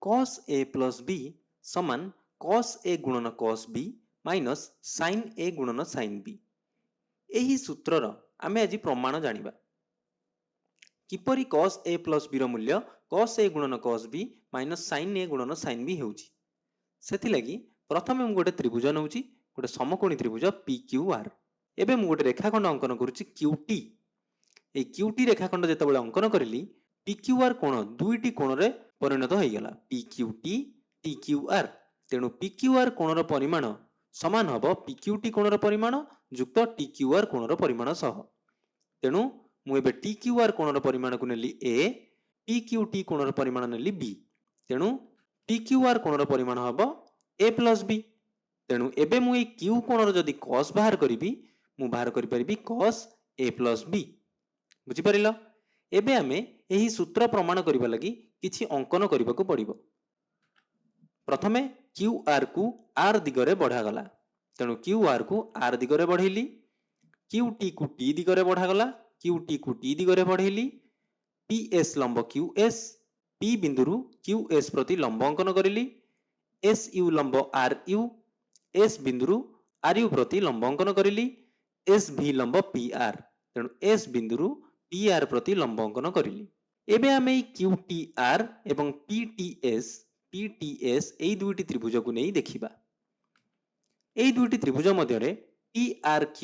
cos a plus b समान cos a गुणन cos b minus sin a गुणन sin b। ଏହି ସୂତ୍ରର ଆମେ ଆଜି ପ୍ରମାଣ ଜାଣିବା। କିପରି cos a plus b ର ମୂଲ୍ୟ cos a ଗୁଣନ cos b minus sin a ଗୁଣନ sin b ହେଉଛି। ସେଥିଲାଗି ପ୍ରଥମେ ମୁଁ ଗୋଟେ ତ୍ରିଭୁଜ ନେଉଛି, ଗୋଟେ ସମକୋଣୀ ତ୍ରିଭୁଜ PQR। ଏବେ ମୁଁ ଗୋଟେ ରେଖାଖଣ୍ଡ ଅଙ୍କନ କରୁଛି QT। এই QT ରେଖାଖଣ୍ଡ ଯେତେବେଳେ ଅଙ୍କନ କରିଲି PQR କୋଣ ଦୁଇଟି କୋଣରେ ପରିଣତ ହୋଇଗଲା PQT TQR। ତେଣୁ PQR କୋଣର ପରିମାଣ ସମାନ ହେବ PQT କୋଣର ପରିମାଣ ଯୁକ୍ତ TQR କୋଣର ପରିମାଣ ସହ। ତେଣୁ ମୁଁ ଏବେ TQR କୋଣର ପରିମାଣକୁ ନେଲି A, PQT କୋଣର ପରିମାଣ ନେଲି B। ତେଣୁ TQR କୋଣର ପରିମାଣ ହେବ A plus B। ତେଣୁ ଏବେ ମୁଁ ଏଇ Q କୋଣର ଯଦି cos ବାହାର କରିବି, ମୁଁ ବାହାର କରିପାରିବି cos A plus B। ବୁଝିପାରିଲ? ଏବେ ଆମେ ଏହି ସୂତ୍ର ପ୍ରମାଣ କରିବା ଲାଗି କିଛି ଅଙ୍କନ କରିବାକୁ ପଡ଼ିବ। ପ୍ରଥମେ QR କୁ R ଦିଗରେ ବଢ଼ାଗଲା, ତେଣୁ QR କୁ R ଦିଗରେ ବଢ଼େଇଲି। QT କୁ T ଦିଗରେ ବଢ଼ାଗଲା, QT କୁ T ଦିଗରେ ବଢ଼େଇଲି। PS ଲମ୍ବ QS, P ବିନ୍ଦୁରୁ QS ପ୍ରତି ଲମ୍ବ ଅଙ୍କନ କରିଲି। SU ଲମ୍ବ RU, S ବିନ୍ଦୁରୁ RU ପ୍ରତି ଲମ୍ବ ଅଙ୍କନ କରିଲି। SV ଲମ୍ବ PR, ତେଣୁ S ବିନ୍ଦୁରୁ PR ପ୍ରତି ଲମ୍ବ ଅଙ୍କନ କରିଲି। ଏବେ ଆମେ এই QTR ଏବଂ PTS এই দুইটি ত্রিভুজକୁ ନେଇ ଦେଖିବା। এই দুইটি ত্রিভুজ ମଧ୍ୟରେ TRQ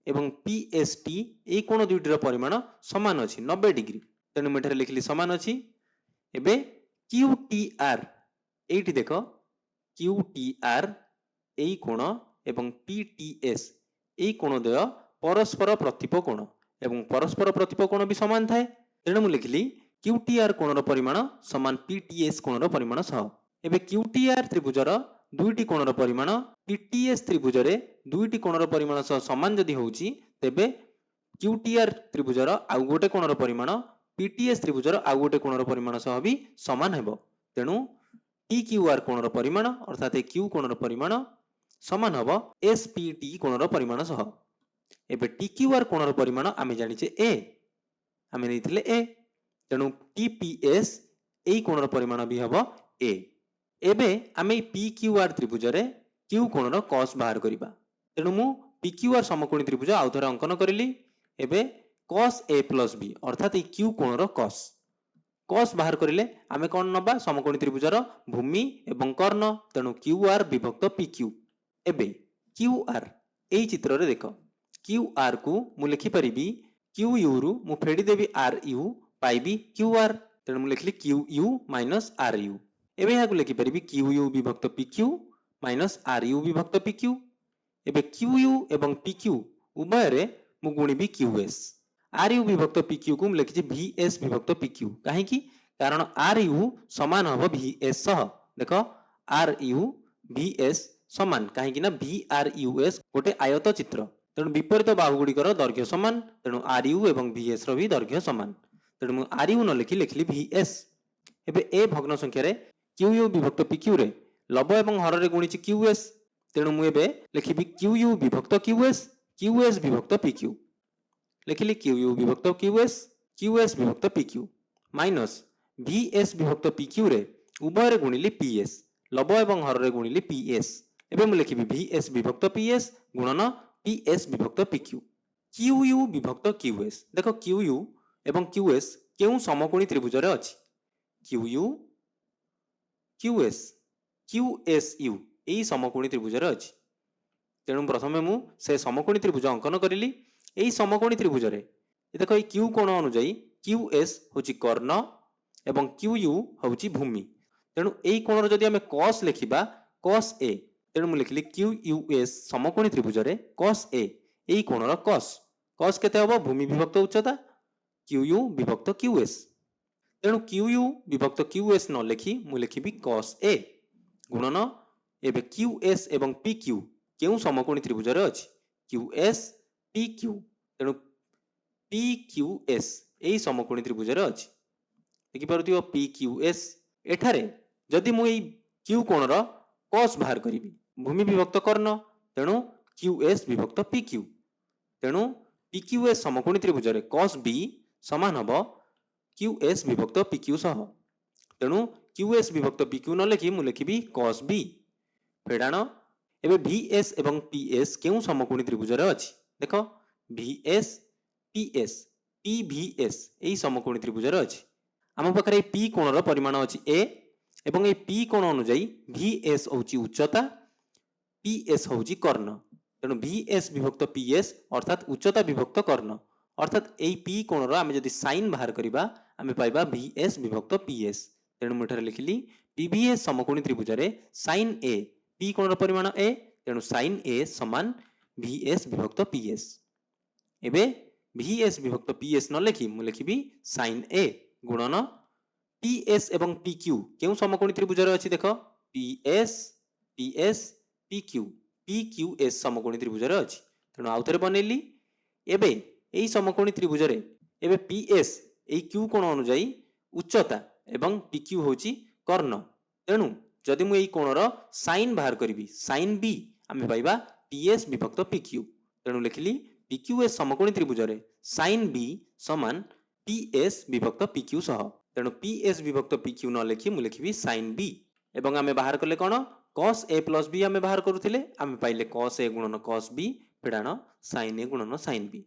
ଏବଂ PST এই কোণ দুইটিର ପରିମାଣ ସମାନ ଅଛି 90 ଡିଗ୍ରୀ। ତେଣୁ ମୁଁ ଏଠାରେ ଲେଖିଲି ସମାନ ଅଛି। ଏବେ QTR এইটি ଦେଖ, QTR এই কোণ ଏବଂ PTS এই কোণ ଦ୍ୱୟ ପରସ୍ପର ପ୍ରତିପ କୋଣ ଏବଂ ପରସ୍ପର ପ୍ରତିପ କୋଣ ବି ସମାନ ଥାଏ। ତେଣୁ ମୁଁ ଲେଖିଲି QTR କୋଣର ପରିମାଣ ସମାନ PTS କୋଣର ପରିମାଣ ସହ। ଏବେ QTR ତ୍ରିଭୁଜର ଦୁଇଟି କୋଣର ପରିମାଣ PTS ତ୍ରିଭୁଜରେ ଦୁଇଟି କୋଣର ପରିମାଣ ସହ ସମାନ ଯଦି ହେଉଛି, ତେବେ QTR ତ୍ରିଭୁଜର ଆଉ ଗୋଟେ କୋଣର ପରିମାଣ PTS ତ୍ରିଭୁଜର ଆଉ ଗୋଟେ କୋଣର ପରିମାଣ ସହ ବି ସମାନ ହେବ। ତେଣୁ TQR କୋଣର ପରିମାଣ ଅର୍ଥାତ୍ Q କୋଣର ପରିମାଣ ସମାନ ହେବ SPT କୋଣର ପରିମାଣ ସହ। ଏବେ TQR କୋଣର ପରିମାଣ ଆମେ ଜାଣିଛେ A, ଆମେ ନେଇଥିଲେ A। ତେଣୁ TPS এই কোণର ପରିମାଣ ବି ହେବ A। ଏବେ ଆମେ PQR ତ୍ରିଭୁଜରେ Q କୋଣର cos ବାହାର କରିବା। ତେଣୁ ମୁଁ PQR ସମକୋଣୀ ତ୍ରିଭୁଜ ଆଉ ଥରେ ଅଙ୍କନ କରିଲି। ଏବେ cos A plus B ଅର୍ଥାତ୍ এই Q କୋଣର cos ବାହାର କରିଲେ ଆମେ କ'ଣ ନେବା? ସମକୋଣୀ ତ୍ରିଭୁଜର ଭୂମି ଏବଂ କର୍ଣ୍ଣ। ତେଣୁ QR ବିଭକ୍ତ PQ। ଏବେ QR এই ଚିତ୍ରରେ ଦେଖ, QR କୁ ମୁଁ ଲେଖିପାରିବି QU ରୁ ମୁଁ ଫେଡ଼ିଦେବି RU ପାଇବି QR। ତେଣୁ ମୁଁ ଲେଖିଲି QU ମାଇନସ୍ RU। ଏବେ ଏହାକୁ ଲେଖିପାରିବି QU ବିଭକ୍ତ PQ ମାଇନସ୍ RU ବିଭକ୍ତ PQ। ଏବେ QU ଏବଂ PQ ଉଭୟରେ ମୁଁ ଗୁଣିବି QS। RU ବିଭକ୍ତ PQ କୁ ମୁଁ ଲେଖିଛି VS ବିଭକ୍ତ PQ। କାହିଁକି? କାରଣ RU ସମାନ ହେବ VS ସହ। ଦେଖ RU VS ସମାନ, କାହିଁକି ନା VRUS ଗୋଟେ ଆୟତ ଚିତ୍ର। ତେଣୁ ବିପରୀତ ବାହୁଗୁଡ଼ିକର ଦୈର୍ଘ୍ୟ ସମାନ, ତେଣୁ RU ଏବଂ VS ର ବି ଦୈର୍ଘ୍ୟ ସମାନ। ତେଣୁ ମୁଁ RU ନ ଲେଖି ଲେଖିଲି VS। ଏବେ ଏ ଭଗ୍ନ ସଂଖ୍ୟାରେ QU ବିଭକ୍ତ PQ ରେ ଲବ ଏବଂ ହରରେ ଗୁଣିଛି QS। ତେଣୁ ମୁଁ ଏବେ ଲେଖିବି QU ବିଭକ୍ତ QS, QS ବିଭକ୍ତ PQ। ଲେଖିଲି QU ବିଭକ୍ତ QS, QS ବିଭକ୍ତ PQ ମାଇନସ୍ VS ବିଭକ୍ତ PQ ରେ ଉଭୟରେ ଗୁଣିଲି PS, ଲବ ଏବଂ ହରରେ ଗୁଣିଲି PS। ଏବେ ମୁଁ ଲେଖିବି VS ବିଭକ୍ତ PS ଗୁଣନ PS ବିଭକ୍ତ PQ। QU ବିଭକ୍ତ QS, ଦେଖ QU ଏବଂ QS କେଉଁ ସମକୋଣୀ ତ୍ରିଭୁଜରେ ଅଛି? QU QS QSU এই সমকোণী ত্রিভুজରେ ଅଛି। ତେଣୁ ପ୍ରଥମେ ମୁଁ ସେ ସମକୋଣୀ ତ୍ରିଭୁଜ ଅଙ୍କନ କରିଲି। এই ସମକୋଣୀ ତ୍ରିଭୁଜରେ ଦେଖ এই Q କୋଣ ଅନୁଯାୟୀ QS ହେଉଛି କର୍ଣ୍ଣ ଏବଂ QU ହେଉଛି ଭୂମି। ତେଣୁ এই କୋଣର ଯଦି ଆମେ cos ଲେଖିବା cos A, ତେଣୁ ମୁଁ ଲେଖିଲି QUS ସମକୋଣୀ ତ୍ରିଭୁଜରେ cos A এই କୋଣର cos କେତେ ହେବ? ଭୂମି ବିଭକ୍ତ ଉଚ୍ଚତା QU ବିଭକ୍ତ QS। ତେଣୁ QU ବିଭକ୍ତ QS ନ ଲେଖି ମୁଁ ଲେଖିବି cos A ଗୁଣନ ଏବେ QS ଏବଂ PQ କେଉଁ ସମକୋଣୀ ତ୍ରିଭୁଜରେ ଅଛି? QS PQ। ତେଣୁ PQS এই ସମକୋଣୀ ତ୍ରିଭୁଜରେ ଅଛି। ଦେଖିପାରୁଥିବ PQS। ଏଠାରେ ଯଦି ମୁଁ ଏଇ Q କୋଣର cos ବାହାର କରିବି, ଭୂମି ବିଭକ୍ତ କର୍ଣ୍ଣ, ତେଣୁ QS ବିଭକ୍ତ PQ। ତେଣୁ PQS ସମକୋଣୀ ତ୍ରିଭୁଜରେ cos B ସମାନ ହେବ QS ବିଭକ୍ତ PQ ସହ। ତେଣୁ QS विभक्त PQ न लिखि मु लिखिबि cos B फेडाण एबे VS एवं PS केउ समकोणी त्रिभुज रे अछि देखो VS PS PVS एई समकोणी त्रिभुज रे अछि आम पाखरे P कोणर परिमाण अछि A एवं ए P कोण अनुଯାयी VS होउची उच्चता PS होउची कर्ण तेणु VS विभक्त PS अर्थात उच्चता विभक्त कर्ण अर्थात एई P कोणर आमे जदि साइन बाहर करिबा आमे पाइबा VS विभक्त PS तेणु मुठरे लिखिली PVS समकोणी त्रिभुज रे sin A P कोणर परिमाण A तेणु sin A समान VS विभक्त PS एबे VS विभक्त PS न लिखि मु लिखिबि sin A गुणन PS एवं PQ केउ समकोणी त्रिभुज रे अछि देखो PS PQ PQS समकोणी त्रिभुज रे अछि तेणु आउथरे बनेली एबे एई समकोणी त्रिभुज रे एबे PS एई Q कोण अनुଯାयी उच्चता एवं PQ होची कर्ण तेणु जदि मु एई कोणर साइन बाहर करिवि sin B आमे पाइबा PS विभक्त PQ तेणु लिखिली PQS समकोणी त्रिभुज रे sin B समान PS विभक्त PQ सह तेणु PS विभक्त PQ न लिखि मु लिखिबि sin B एवं आमे बाहर कले कोन cos A plus B आमे बाहर करूथिले आमे पाइले cos A गुणन cos B फेडाण sin A गुणन sin B